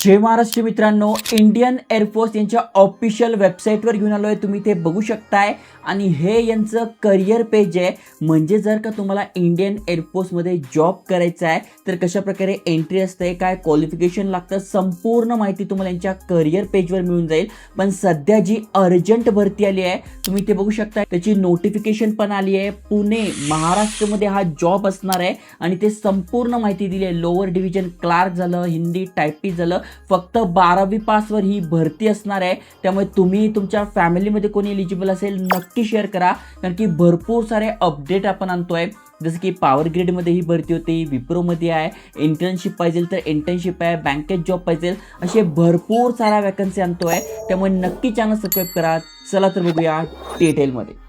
जय महाराष्ट्र मित्रांनो, Indian air force यांच्या official वेबसाईटवर घेऊन आलो आहे. तुम्ही ते बघू शकताय आणि हे यांचं करिअर पेज आहे. म्हणजे जर का तुम्हाला इंडियन एअरफोर्समध्ये जॉब करायचा आहे तर कशा प्रकारे एंट्री असते, काय क्वालिफिकेशन लागतं, संपूर्ण माहिती तुम्हाला यांच्या करिअर पेजवर मिळून जाईल. पण सध्या जी अर्जंट भरती आली आहे तुम्ही ते बघू शकता, त्याची नोटिफिकेशन पण आली आहे. पुणे महाराष्ट्रामध्ये हा जॉब असणार आहे आणि ते संपूर्ण माहिती दिली आहे. लोअर डिव्हिजन क्लार्क झालं, हिंदी टायपिस्ट झालं, फक्त 12वी पासवर ही भरती असणार आहे. त्यामुळे तुम्ही तुमच्या फॅमिलीमध्ये कोणी एलिजिबल असेल नक्की शेअर करा, कारण की भरपूर सारे अपडेट आपण आणतोय. जसं की पॉवर ग्रिडमध्ये ही भरती होती, विप्रोमध्ये आहे, इंटर्नशिप पाहिजे तर इंटर्नशिप आहे, बँकेत जॉब पाहिजे, असे भरपूर साऱ्या वॅकन्सी आणतोय. त्यामुळे नक्की चॅनल सबस्क्राईब करा. चला तर बघूया डिटेलमध्ये.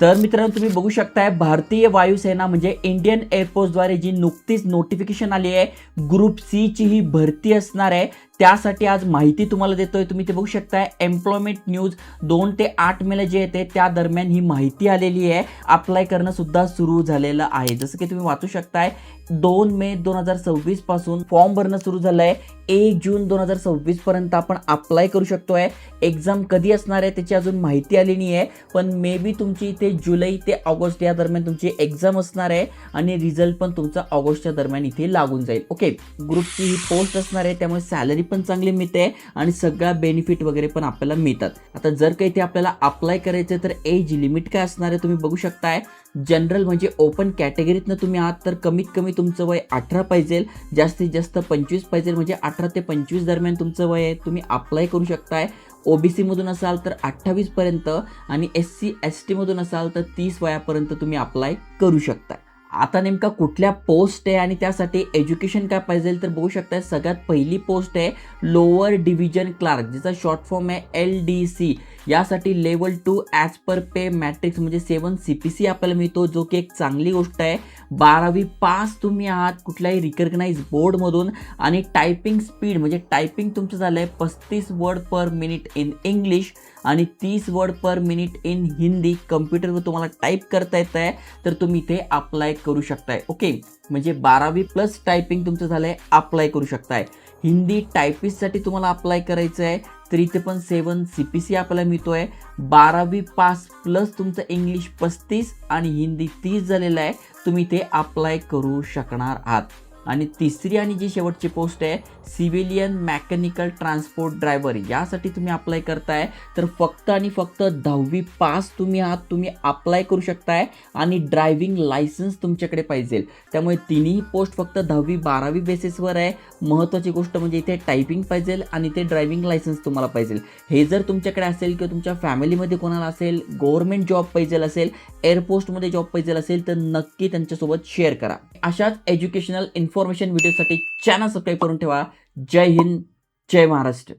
तर मित्रांनो, तुम्ही बघू शकताय भारतीय वायुसेना म्हणजे इंडियन एअरफोर्सद्वारे जी नुकतीच नोटिफिकेशन आली आहे, ग्रुप सी ची ही भरती असणार आहे. त्यासाठी आज माहिती तुम्हाला देतोय. तुम्ही ते बघू शकताय एम्प्लॉयमेंट न्यूज 2 ते 8 मेला जे येते त्या दरम्यान ही माहिती आलेली आहे. अप्लाय करणं सुद्धा सुरू झालेलं आहे. जसं की तुम्ही वाचू शकताय 2 मे 2026 पासून फॉर्म भरणं सुरू झालंय. 1 जून 2026 पर्यंत आपण अप्लाय करू शकतोय. एक्झाम कधी असणार आहे त्याची अजून माहिती आली नाही आहे, पण मे बी तुमची इथे जुलै ते ऑगस्ट या दरम्यान तुमची एक्झाम असणार आहे आणि रिझल्ट पण तुमचा ऑगस्टच्या दरम्यान इथे लागून जाईल. ओके, ग्रुपची ही पोस्ट असणार आहे, त्यामुळे सॅलरी पण चांगली मिळते आणि सगळ्या बेनिफिट वगैरे पण आपल्याला मिळतात. आता जर काही ते आपल्याला अप्लाय करायचं तर एज लिमिट काय असणार आहे तुम्ही बघू शकताय. जनरल म्हणजे ओपन कॅटेगरीतनं तुम्ही आहात तर कमीत कमी तुमचं वय 18 पाहिजे, जास्तीत जास्त 25 पाहिजे. म्हणजे 18 ते 25 दरम्यान तुमचं वय आहे, तुम्ही अप्लाय करू शकताय. ओबीसी मधून असाल तर 28 पर्यंत आणि SC ST मधून असाल तर 30 वयापर्यंत तुम्ही अप्लाय करू शकता. आता नेमका कुठल्या पोस्ट आहे आणि त्यासाठी एज्युकेशन काय पाहिजे तर बघू शकता. सगळ्यात पहिली पोस्ट आहे लोअर डिव्हिजन क्लार्क, ज्याचा शॉर्ट फॉर्म आहे LDC. यासाठी लेवल 2 ॲज पर पे मॅट्रिक्स म्हणजे 7 CPC आपल्याला मिळतो, जो की एक चांगली गोष्ट आहे. 12वी पास तुम्ही आहात कुठल्याही रिकग्नाइज बोर्डमधून आणि टायपिंग स्पीड म्हणजे टायपिंग तुमचं झालं आहे 35 word per minute in English आणि 30 word per minute in Hindi. कम्प्युटरवर तुम्हाला टाईप करता येत आहे तर तुम्ही इथे अप्लाय करू शकताय. ओके, म्हणजे 12वी प्लस टायपिंग तुमचं झालं आहे, अप्लाय करू शकताय. हिंदी टायपिस्टसाठी तुम्हाला अप्लाय करायचं आहे तर इथे पण 7 CPC आपल्याला मिळतोय. 12वी पास प्लस तुमचं इंग्लिश 35 आणि हिंदी 30 झालेलं आहे, तुम्ही इथे अप्लाय करू शकणार आहात. आणि तिसरी आणि जी शेवटची पोस्ट आहे सिव्हिलियन मेकॅनिकल ट्रान्सपोर्ट ड्रायव्हर, यासाठी तुम्ही अप्लाय करताय तर फक्त आणि फक्त 10वी पास तुम्ही आहात, तुम्ही अप्लाय करू शकताय आणि ड्रायव्हिंग लायसन्स तुमच्याकडे पाहिजे. त्यामुळे तिन्ही पोस्ट फक्त 10वी 12वी बेसिसवर आहे. महत्त्वाची गोष्ट म्हणजे इथे टायपिंग पाहिजे आणि ते ड्रायव्हिंग लायसन्स तुम्हाला पाहिजे. हे जर तुमच्याकडे असेल किंवा तुमच्या फॅमिलीमध्ये कोणाला असेल, गव्हर्नमेंट जॉब पाहिजे असेल, एअरपोस्टमध्ये जॉब पाहिजे असेल तर नक्की त्यांच्यासोबत शेअर करा. अशाच एज्युकेशनल इन्फॉर्मेशन व्हिडिओसाठी चॅनल सबस्क्राईब करून ठेवा. जय हिंद, जय महाराष्ट्र.